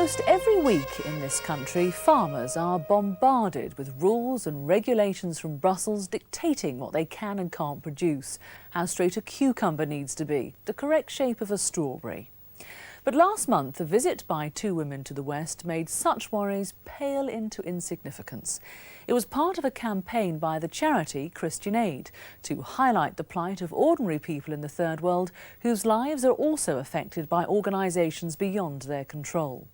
Almost every week in this country, farmers are bombarded with rules and regulations from Brussels dictating what they can and can't produce, how straight a cucumber needs to be, the correct shape of a strawberry. But last month, a visit by two women to the West made such worries pale into insignificance. It was part of a campaign by the charity Christian Aid to highlight the plight of ordinary people in the Third World whose lives are also affected by organisations beyond their control.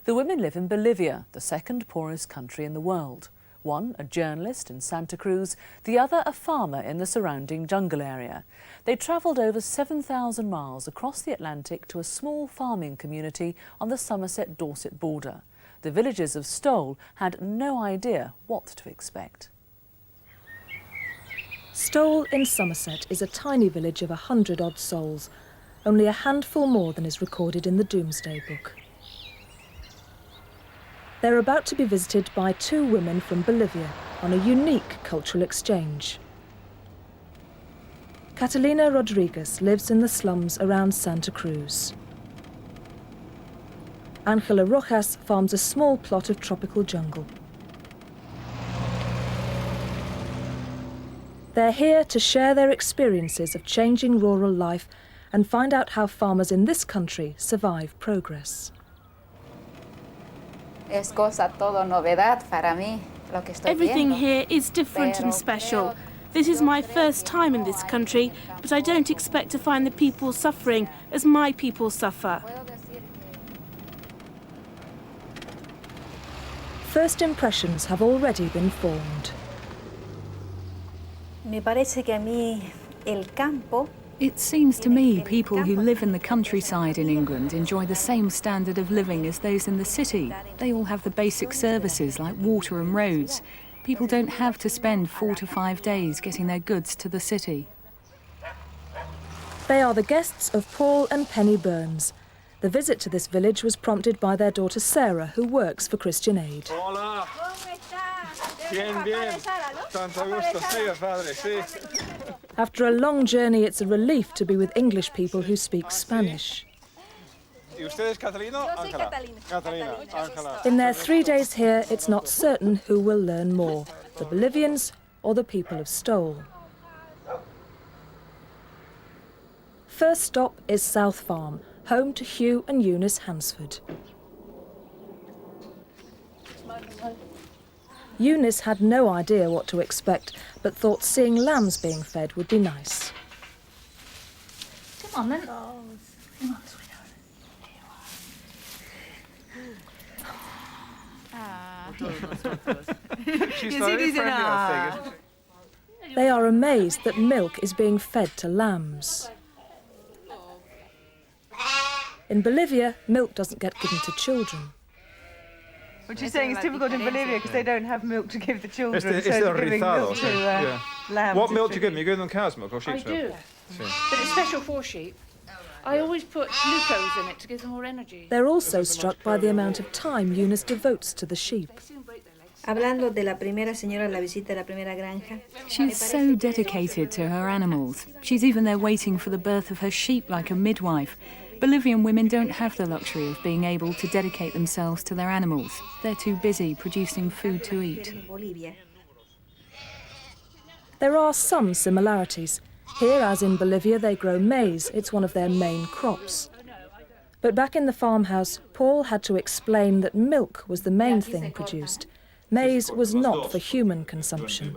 The women live in Bolivia, the second poorest country in the world. One a journalist in Santa Cruz, the other a farmer in the surrounding jungle area. They travelled over 7,000 miles across the Atlantic to a small farming community on the Somerset-Dorset border. The villagers of Stowell had no idea what to expect. Stowell in Somerset is a tiny village of 100-odd souls, only a handful more than is recorded in the Doomsday Book. They're about to be visited by two women from Bolivia on a unique cultural exchange. Catalina Rodriguez lives in the slums around Santa Cruz. Angela Rojas farms a small plot of tropical jungle. They're here to share their experiences of changing rural life and find out how farmers in this country survive progress. Everything here is different and special. This is my first time in this country, but I don't expect to find the people suffering as my people suffer. First impressions have already been formed. It seems to me people who live in the countryside in England enjoy the same standard of living as those in the city. They all have the basic services like water and roads. People don't have to spend 4 to 5 days getting their goods to the city. They are the guests of Paul and Penny Burns. The visit to this village was prompted by their daughter Sarah, who works for Christian Aid. Hola. Bien, bien. Tanto gusto. Sí, padre, sí. After a long journey, it's a relief to be with English people who speak Spanish. In their 3 days here, it's not certain who will learn more, the Bolivians or the people of Stowell. First stop is South Farm, home to Hugh and Eunice Hansford. Eunice had no idea what to expect, but thought seeing lambs being fed would be nice. Come on then. Come on, sweetheart. They are amazed that milk is being fed to lambs. In Bolivia, milk doesn't get given to children. What you're saying is difficult in Bolivia because they don't have milk to give the children. It's giving milk to lambs. What milk do you give them? You give them cow's milk or sheep's milk? I do, but it's special for sheep. I always put glucose in it to give them more energy. They're also struck by the amount of time Eunice devotes to the sheep. She's so dedicated to her animals. She's even there waiting for the birth of her sheep like a midwife. Bolivian women don't have the luxury of being able to dedicate themselves to their animals. They're too busy producing food to eat. There are some similarities. Here, as in Bolivia, they grow maize. It's one of their main crops. But back in the farmhouse, Paul had to explain that milk was the main thing produced. Maize was not for human consumption.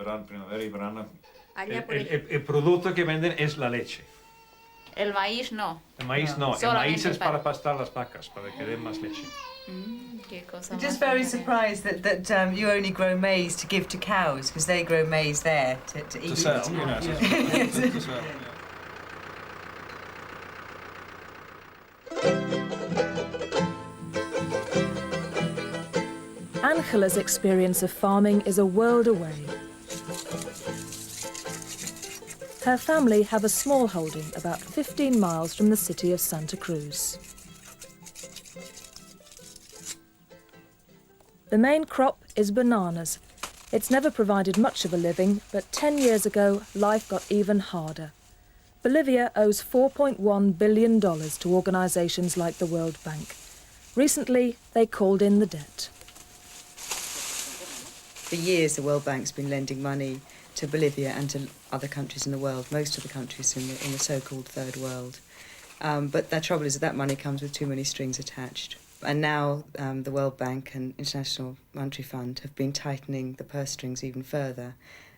El producto que venden es la leche. El maíz no. El maíz no. El maíz es para pastar las vacas, para que den más leche. I'm just very surprised that you only grow maize to give to cows, because they grow maize there to eat. To sell, you know. To sell, Angela's experience of farming is a world away. Her family have a small holding about 15 miles from the city of Santa Cruz. The main crop is bananas. It's never provided much of a living, but 10 years ago, life got even harder. Bolivia owes $4.1 billion to organisations like the World Bank. Recently, they called in the debt. For years, the World Bank's been lending money to Bolivia and to other countries in the world, most of the countries in the so-called Third World. But the trouble is that money comes with too many strings attached. And now the World Bank and International Monetary Fund have been tightening the purse strings even further.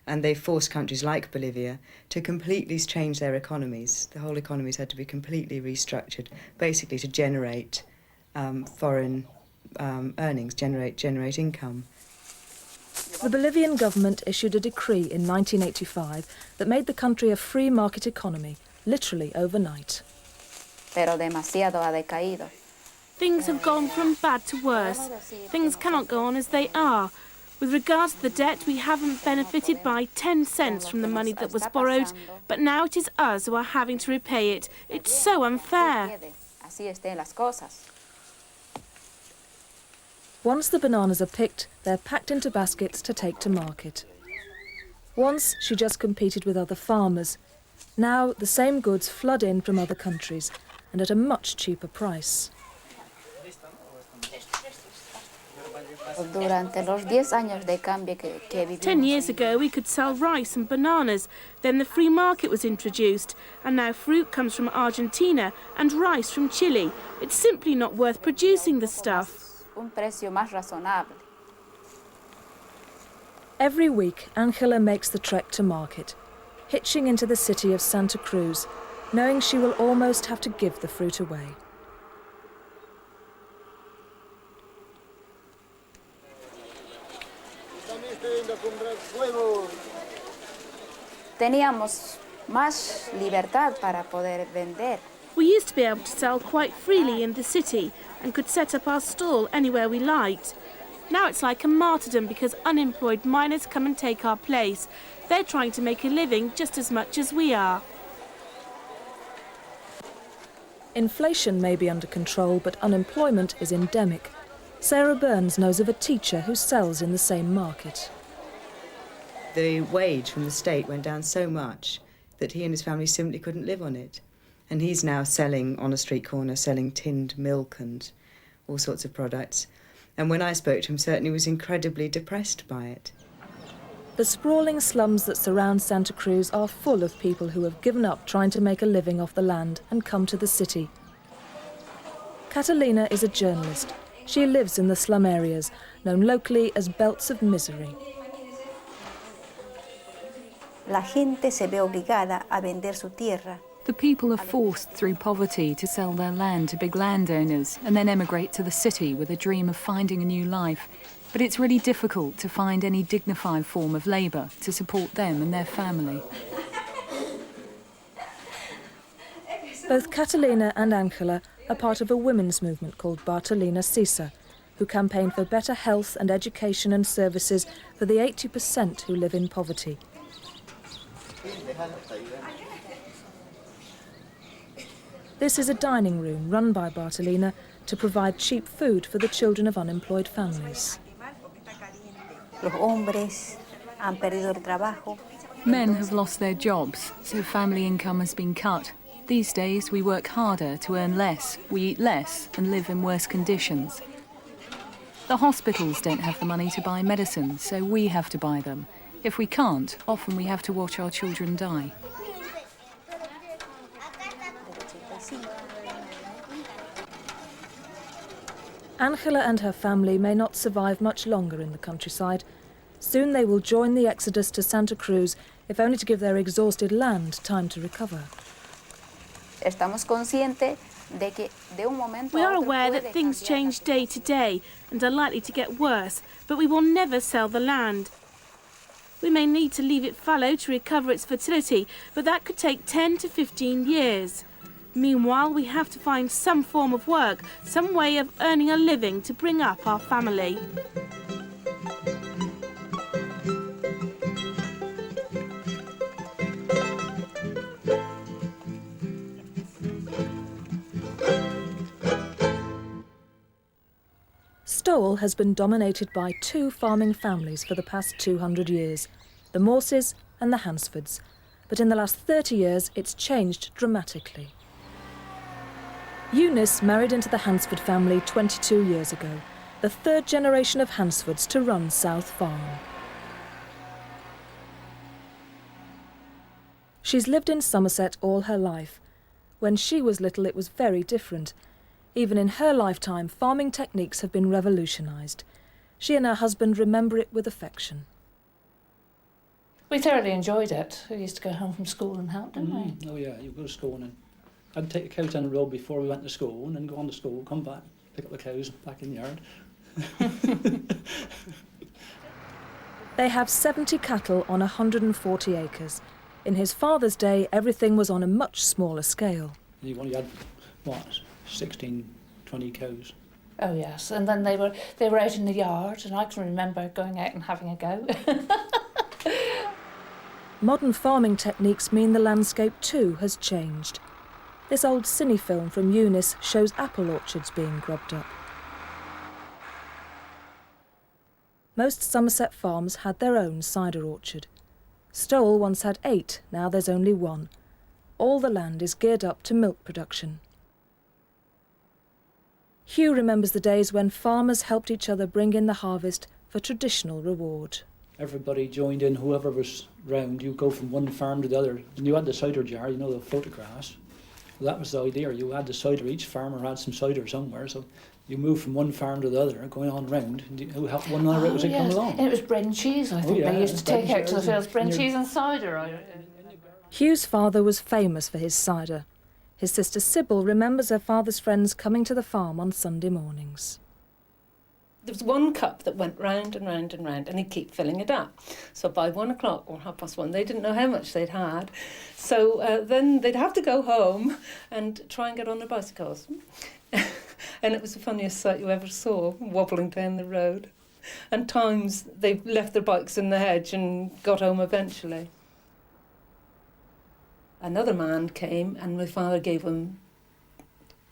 And they've forced countries like Bolivia to completely change their economies. The whole economy's had to be completely restructured, basically to generate foreign earnings, generate income. The Bolivian government issued a decree in 1985 that made the country a free market economy, literally overnight. Pero demasiado ha decaído. Things have gone from bad to worse. Things cannot go on as they are. With regards to the debt, we haven't benefited by 10 cents from the money that was borrowed, but now it is us who are having to repay it. It's so unfair. Así estén las cosas. Once the bananas are picked, they're packed into baskets to take to market. Once she just competed with other farmers. Now the same goods flood in from other countries, and at a much cheaper price. Durante los 10 años de cambio que vivimos. 10 years ago, we could sell rice and bananas. Then the free market was introduced, and now fruit comes from Argentina and rice from Chile. It's simply not worth producing the stuff. Un precio más razonable. Every week, Angela makes the trek to market, hitching into the city of Santa Cruz, knowing she will almost have to give the fruit away. Teníamos más libertad para poder vender. We used to be able to sell quite freely in the city and could set up our stall anywhere we liked. Now it's like a martyrdom because unemployed miners come and take our place. They're trying to make a living just as much as we are. Inflation may be under control, but unemployment is endemic. Sarah Burns knows of a teacher who sells in the same market. The wage from the state went down so much that he and his family simply couldn't live on it. And he's now selling on a street corner, selling tinned milk and all sorts of products. And when I spoke to him, certainly was incredibly depressed by it. The sprawling slums that surround Santa Cruz are full of people who have given up trying to make a living off the land and come to the city. Catalina is a journalist. She lives in the slum areas, known locally as belts of misery. La gente se ve obligada a vender su tierra. The people are forced through poverty to sell their land to big landowners and then emigrate to the city with a dream of finding a new life. But it's really difficult to find any dignified form of labour to support them and their family. Both Catalina and Angela are part of a women's movement called Bartolina Sisa, who campaign for better health and education and services for the 80% who live in poverty. This is a dining room run by Bartolina to provide cheap food for the children of unemployed families. Los hombres han perdido el trabajo. Men have lost their jobs, so family income has been cut. These days we work harder to earn less, we eat less and live in worse conditions. The hospitals don't have the money to buy medicine, so we have to buy them. If we can't, often we have to watch our children die. Angela and her family may not survive much longer in the countryside. Soon they will join the exodus to Santa Cruz, if only to give their exhausted land time to recover. Estamos conscientes de que de un momento We a are otro aware puede that things cambiar change day to day and are likely to get worse, but we will never sell the land. We may need to leave it fallow to recover its fertility, but that could take 10 to 15 years. Meanwhile, we have to find some form of work, some way of earning a living to bring up our family. Stowell has been dominated by two farming families for the past 200 years, the Morses and the Hansfords. But in the last 30 years, it's changed dramatically. Eunice married into the Hansford family 22 years ago, the third generation of Hansfords to run South Farm. She's lived in Somerset all her life. When she was little, it was very different. Even in her lifetime, farming techniques have been revolutionised. She and her husband remember it with affection. We thoroughly enjoyed it. We used to go home from school and help, didn't we? Oh yeah, you go to school and I'd take the cows down the road before we went to school and then go on to school, come back, pick up the cows back in the yard. They have 70 cattle on 140 acres. In his father's day, everything was on a much smaller scale. You only had, what, 16, 20 cows. Oh yes, and then they were out in the yard, and I can remember going out and having a go. Modern farming techniques mean the landscape too has changed. This old cine film from Eunice shows apple orchards being grubbed up. Most Somerset farms had their own cider orchard. Stowell once had 8, now there's only 1. All the land is geared up to milk production. Hugh remembers the days when farmers helped each other bring in the harvest for traditional reward. Everybody joined in, whoever was round, you go from one farm to the other. And you had the cider jar, you know, the photographs. Well, that was the idea, you had the cider, each farmer had some cider somewhere, so you moved from one farm to the other, going on round, and who helped one another out as they come along. And it was bread and cheese, I think they used to take out to the fields, bread and cheese and cider. Hugh's father was famous for his cider. His sister Sybil remembers her father's friends coming to the farm on Sunday mornings. There was one cup that went round and round and round, and he'd keep filling it up. So by 1 o'clock or 1:30, they didn't know how much they'd had. So then they'd have to go home and try and get on their bicycles. And it was the funniest sight you ever saw, wobbling down the road. And times they left their bikes in the hedge and got home eventually. Another man came, and my father gave him,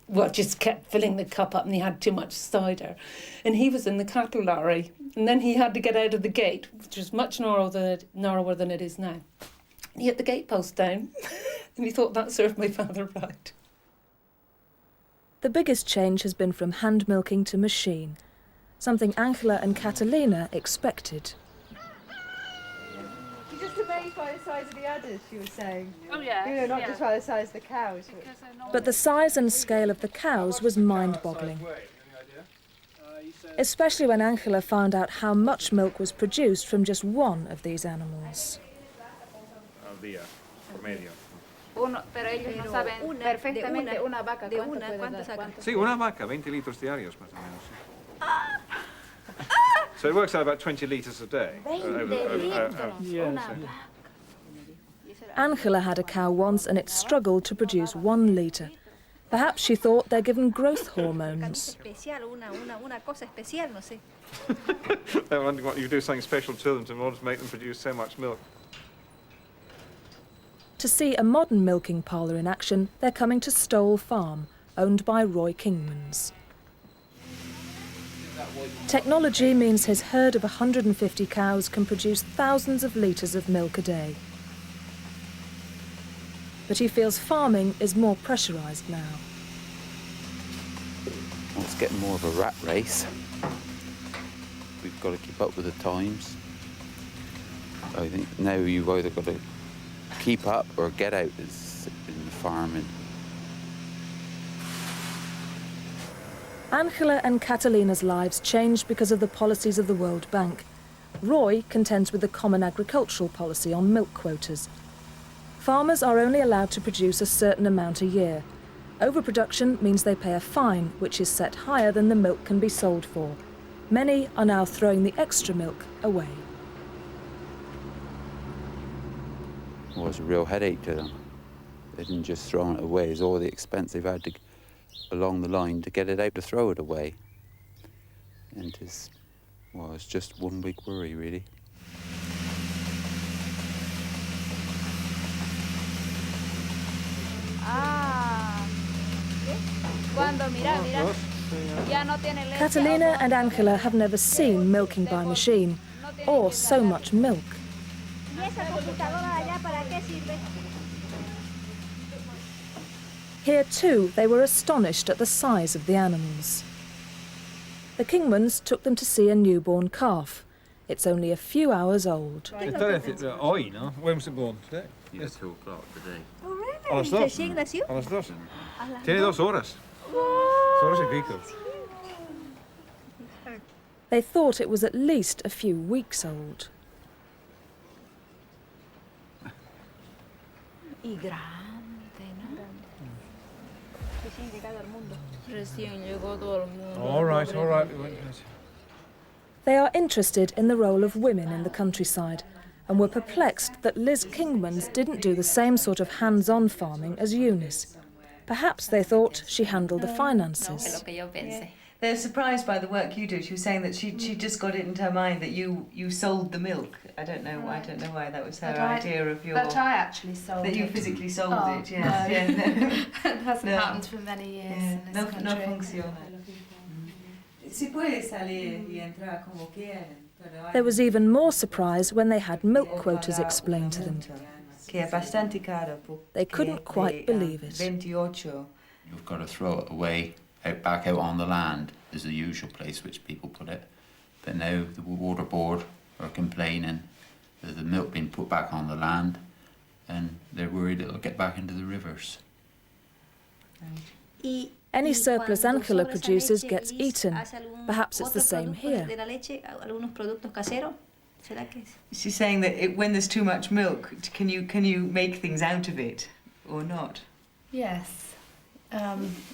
well, just kept filling the cup up, and he had too much cider. And he was in the cattle lorry, and then he had to get out of the gate, which was much narrower than it is now. And he hit the gatepost down, and he thought that served my father right. The biggest change has been from hand milking to machine, something Angela and Catalina expected. You're just amazed by the size of the udders, she was saying. Oh yeah. You know, not just by the size of the cows. But the size and scale of the cows was mind-boggling. Especially when Angela found out how much milk was produced from just one of these animals. Pero ellos no saben perfectamente una vaca cuánto saca. Sí, una vaca, 20 litros diarios más o menos. So it works out about 20 litres a day. Angela had a cow once and it struggled to produce 1 litre. Perhaps she thought they're given growth hormones. Una cosa especial, no sé. They're wondering what you do something special to them in order to make them produce so much milk. To see a modern milking parlour in action, they're coming to Stowell Farm, owned by Roy Kingmans. Technology means his herd of 150 cows can produce thousands of litres of milk a day. But he feels farming is more pressurised now. Well, it's getting more of a rat race. We've got to keep up with the times. I think now you've either got to keep up or get out is in the farming. Angela and Catalina's lives changed because of the policies of the World Bank. Roy contends with the Common Agricultural Policy on milk quotas. Farmers are only allowed to produce a certain amount a year. Overproduction means they pay a fine, which is set higher than the milk can be sold for. Many are now throwing the extra milk away. It was a real headache to them. They didn't just throw it away. It's all the expense they've had to, along the line to get it out to throw it away. And it's, well, it's just one big worry, really. Catalina and Angela have never seen milking by machine, or so much milk. Here too, they were astonished at the size of the animals. The Kingmans took them to see a newborn calf. It's only a few hours old. When was it born? Today? Yes, 2 o'clock today. Oh, really? A las 2. ¿Recién nació? A las 2. Tiene 2 horas. 2 horas y pico. They thought it was at least a few weeks old. Y grande, ¿no? Recién llegado al mundo. Recién llegó todo el mundo. All right. They are interested in the role of women in the countryside and were perplexed that Liz Kingmans didn't do the same sort of hands-on farming as Eunice. Perhaps they thought she handled the finances. They're surprised by the work you do. She was saying that she just got it into her mind that you sold the milk. I don't know why that was her idea of your. But I actually sold it. That you physically sold it. Yes. No. Yeah. No. It hasn't happened for many years in this country. No funciona. Si puede salir y entrar como quieren. There was even more surprise when they had milk quotas explained to them. They couldn't quite believe it. You've got to throw it away, back out on the land is the usual place which people put it. But now the water board are complaining that the milk being put back on the land, and they're worried it'll get back into the rivers. Any surplus Ancilla produces gets eaten. Perhaps it's the same here. She's saying that when there's too much milk, can you make things out of it or not? Yes.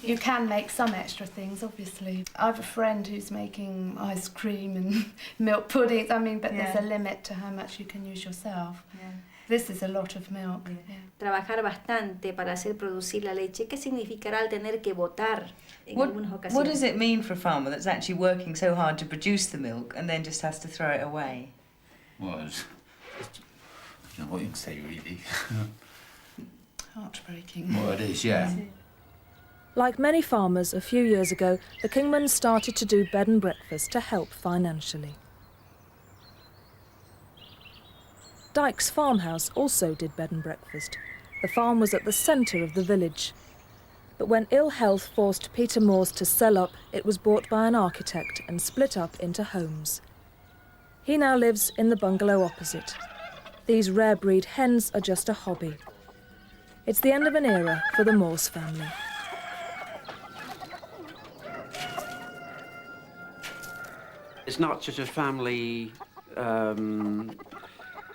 You can make some extra things, obviously. I have a friend who's making ice cream and milk puddings. I mean, but there's a limit to how much you can use yourself. Yeah. This is a lot of milk. Yeah. Trabajar bastante para hacer producir la leche. ¿Qué significará el tener que botar en algunas ocasiones? What does it mean for a farmer that's actually working so hard to produce the milk and then just has to throw it away? Well, I don't know what you can say, really. Heartbreaking. Well, it is, yeah. Like many farmers, a few years ago, the Kingmans started to do bed and breakfast to help financially. Dyke's farmhouse also did bed and breakfast. The farm was at the centre of the village. But when ill health forced Peter Moores to sell up, it was bought by an architect and split up into homes. He now lives in the bungalow opposite. These rare breed hens are just a hobby. It's the end of an era for the Moores family. It's not such a family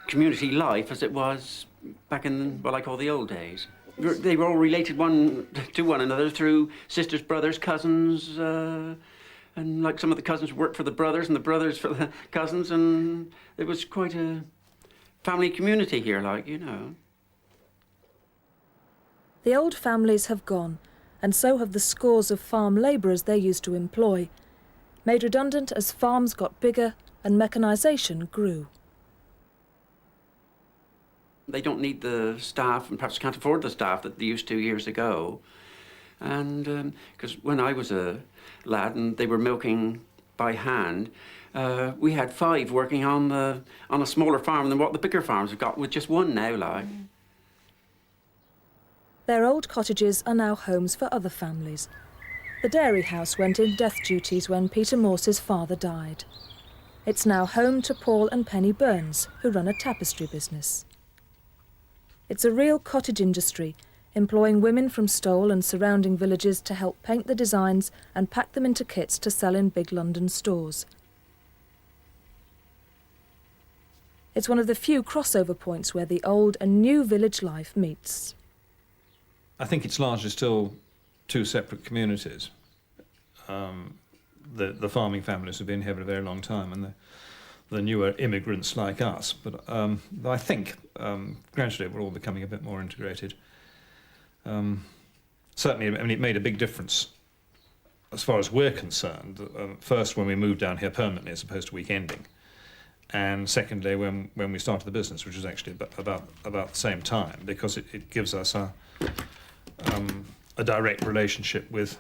community life as it was back in what I call the old days. They were all related to one another through sisters, brothers, cousins, and like some of the cousins worked for the brothers and the brothers for the cousins, and it was quite a family community here, like, you know. The old families have gone, and so have the scores of farm labourers they used to employ, made redundant as farms got bigger and mechanisation grew. They don't need the staff, and perhaps can't afford the staff that they used to years ago. And because when I was a lad and they were milking by hand, we had 5 working on a smaller farm than what the bigger farms have got, with just 1 now, like. Their old cottages are now homes for other families. The dairy house went in death duties when Peter Morse's father died. It's now home to Paul and Penny Burns, who run a tapestry business. It's a real cottage industry, employing women from Stowell and surrounding villages to help paint the designs and pack them into kits to sell in big London stores. It's one of the few crossover points where the old and new village life meets. I think it's largely still 2 separate communities. The farming families have been here for a very long time, and the newer immigrants like us. But I think gradually we're all becoming a bit more integrated. Certainly, I mean, it made a big difference as far as we're concerned. First, when we moved down here permanently as opposed to weekending, and secondly, when we started the business, which was actually about the same time, because it gives us a direct relationship with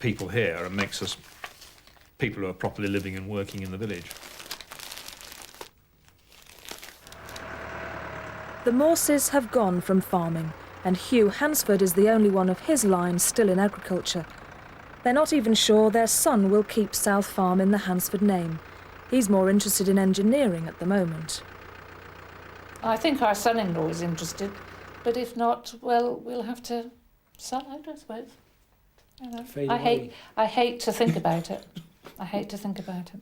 people here and makes us people who are properly living and working in the village. The Morses have gone from farming, and Hugh Hansford is the only one of his line still in agriculture. They're not even sure their son will keep South Farm in the Hansford name. He's more interested in engineering at the moment. I think our son-in-law is interested, but if not, well, we'll have to sell out, I suppose. You know, Fade away. I hate to think about it. I hate to think about it.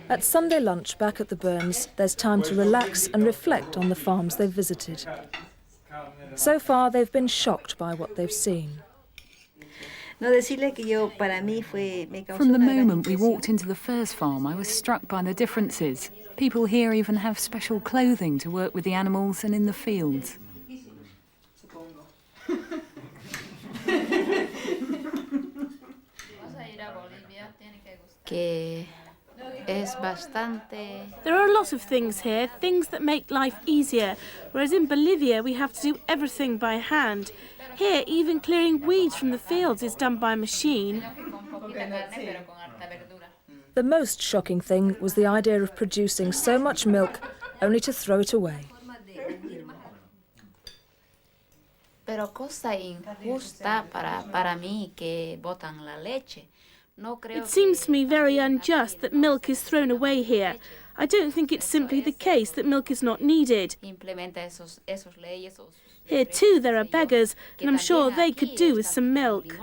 At Sunday lunch back at the Burns, there's time to relax and reflect on the farms they've visited. So far, they've been shocked by what they've seen. From the moment we walked into the first farm, I was struck by the differences. People here even have special clothing to work with the animals and in the fields. There are a lot of things here, things that make life easier, whereas in Bolivia we have to do everything by hand. Here, even clearing weeds from the fields is done by machine. The most shocking thing was the idea of producing so much milk only to throw it away. Pero cosa injusta para mí que botan la leche. It seems to me very unjust that milk is thrown away here. I don't think it's simply the case that milk is not needed. Here too there are beggars, and I'm sure they could do with some milk.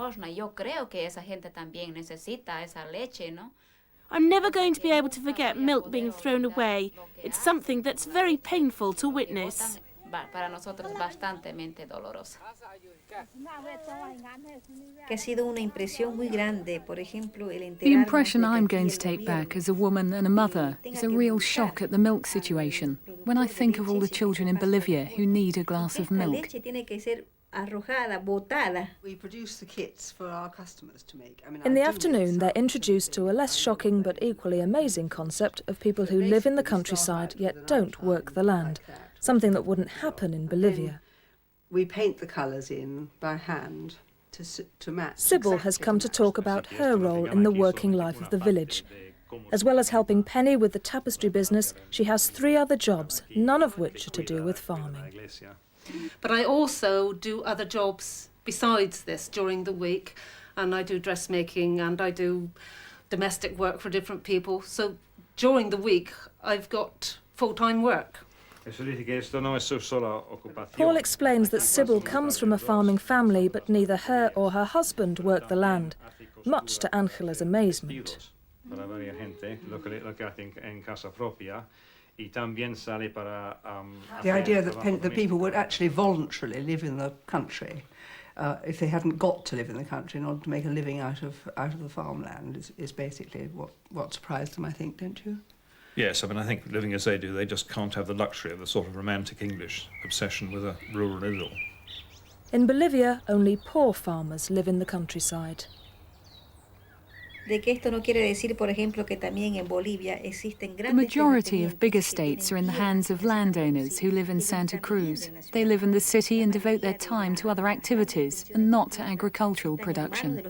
I'm never going to be able to forget milk being thrown away. It's something that's very painful to witness. The impression I'm going to take back as a woman and a mother is a real shock at the milk situation when I think of all the children in Bolivia who need a glass of milk. We produce the kits for our customers to make. In the afternoon, they're introduced to a less shocking but equally amazing concept of people who live in the countryside yet don't work the land, something that wouldn't happen in Bolivia. We paint the colours in by hand to match. Sybil has come to talk about her role in the working life of the village. As well as helping Penny with the tapestry business, she has 3 other jobs, none of which are to do with farming. But I also do other jobs besides this during the week, and I do dressmaking and I do domestic work for different people. So during the week, I've got full-time work. Paul explains that Sybil comes from a farming family, but neither her or her husband work the land, much to Angela's amazement. The idea that people would actually voluntarily live in the country, if they hadn't got to live in the country in order to make a living out of the farmland, is basically what surprised them, I think, don't you? Yes, I mean, I think living as they do, they just can't have the luxury of the sort of romantic English obsession with a rural idyll. In Bolivia, only poor farmers live in the countryside. The majority of big estates are in the hands of landowners who live in Santa Cruz. They live in the city and devote their time to other activities and not to agricultural production.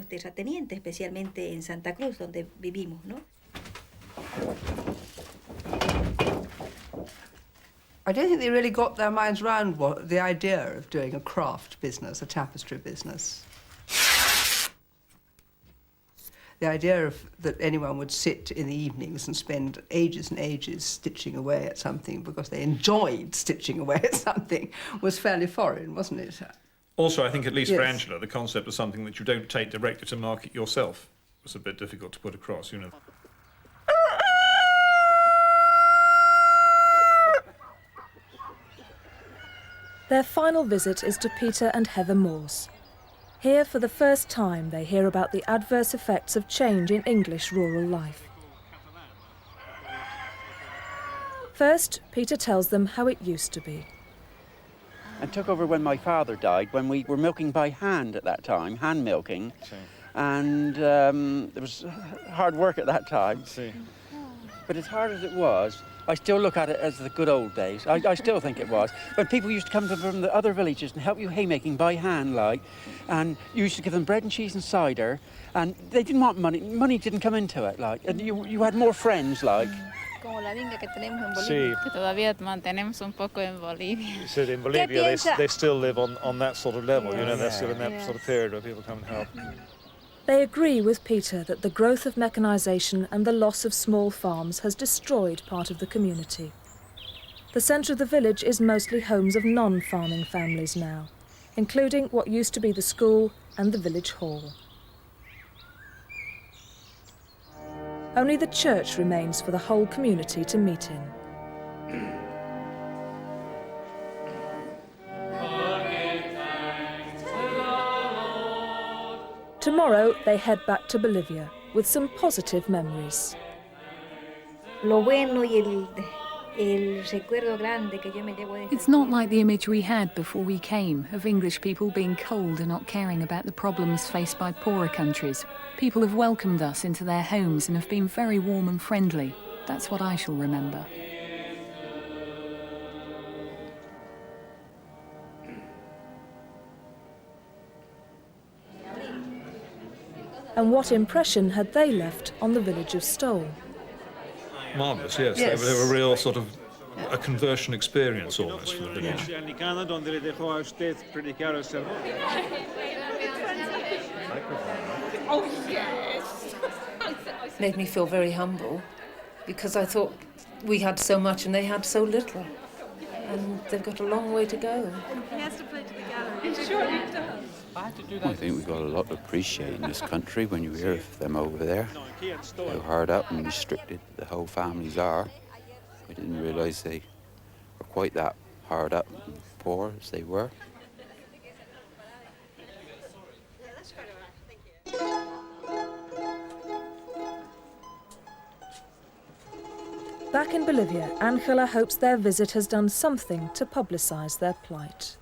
I don't think they really got their minds around the idea of doing a craft business, a tapestry business. The idea that anyone would sit in the evenings and spend ages and ages stitching away at something because they enjoyed stitching away at something was fairly foreign, wasn't it? Also, I think, at least for Angela, the concept of something that you don't take directly to market yourself was a bit difficult to put across, you know. Their final visit is to Peter and Heather Moores. Here, for the first time, they hear about the adverse effects of change in English rural life. First, Peter tells them how it used to be. I took over when my father died, when we were milking by hand at that time, hand milking. And it was hard work at that time. But as hard as it was, I still look at it as the good old days. I still think it was. When people used to come from the other villages and help you haymaking by hand, like, and you used to give them bread and cheese and cider, and they didn't want money. Money didn't come into it, like, and you had more friends, like. como la vinga que tenemos en Bolivia, Sí. que todavía mantenemos un poco en Bolivia. You said in Bolivia they still live on that sort of level, you know, they're still in that sort of period where people come and help. They agree with Peter that the growth of mechanisation and the loss of small farms has destroyed part of the community. The centre of the village is mostly homes of non-farming families now, including what used to be the school and the village hall. Only the church remains for the whole community to meet in. Tomorrow they head back to Bolivia with some positive memories. Lo bueno y el recuerdo grande que yo me llevo de It's not like the image we had before we came of English people being cold and not caring about the problems faced by poorer countries. People have welcomed us into their homes and have been very warm and friendly. That's what I shall remember. And what impression had they left on the village of Stowell? Marvellous, yes. They were a real sort of a conversion experience almost for the village. Oh, yes. Made me feel very humble because I thought we had so much and they had so little. And they've got a long way to go. He has to play to the gallery. He surely does. I think we've got a lot to appreciate in this country when you hear of them over there. How hard up and restricted the whole families are. I didn't realise they were quite that hard up and poor as they were. Back in Bolivia, Angela hopes their visit has done something to publicise their plight.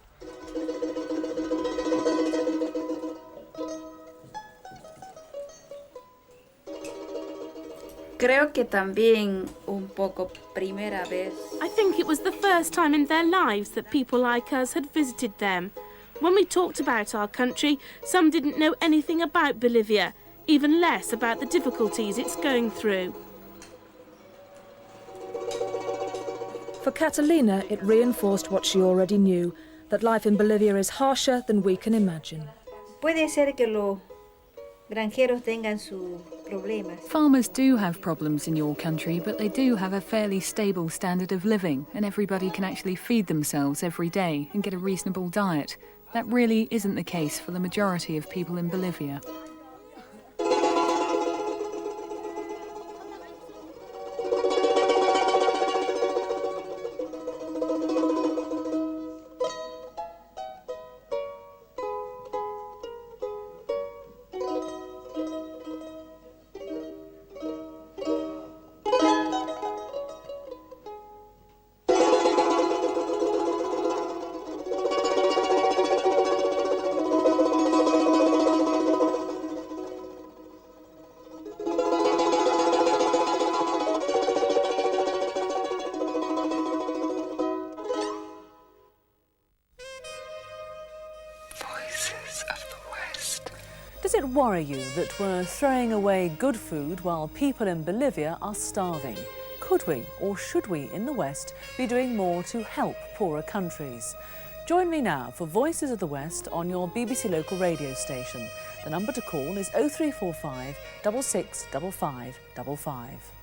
Creo que también un poco primera vez. I think it was the first time in their lives that people like us had visited them. When we talked about our country, some didn't know anything about Bolivia, even less about the difficulties it's going through. For Catalina, it reinforced what she already knew, that life in Bolivia is harsher than we can imagine. Puede ser que los granjeros tengan sus problemas. Farmers do have problems in your country, but they do have a fairly stable standard of living, and everybody can actually feed themselves every day and get a reasonable diet. That really isn't the case for the majority of people in Bolivia. Does it worry you that we're throwing away good food while people in Bolivia are starving? Could we, or should we, in the West, be doing more to help poorer countries? Join me now for Voices of the West on your BBC local radio station. The number to call is 0345 665555.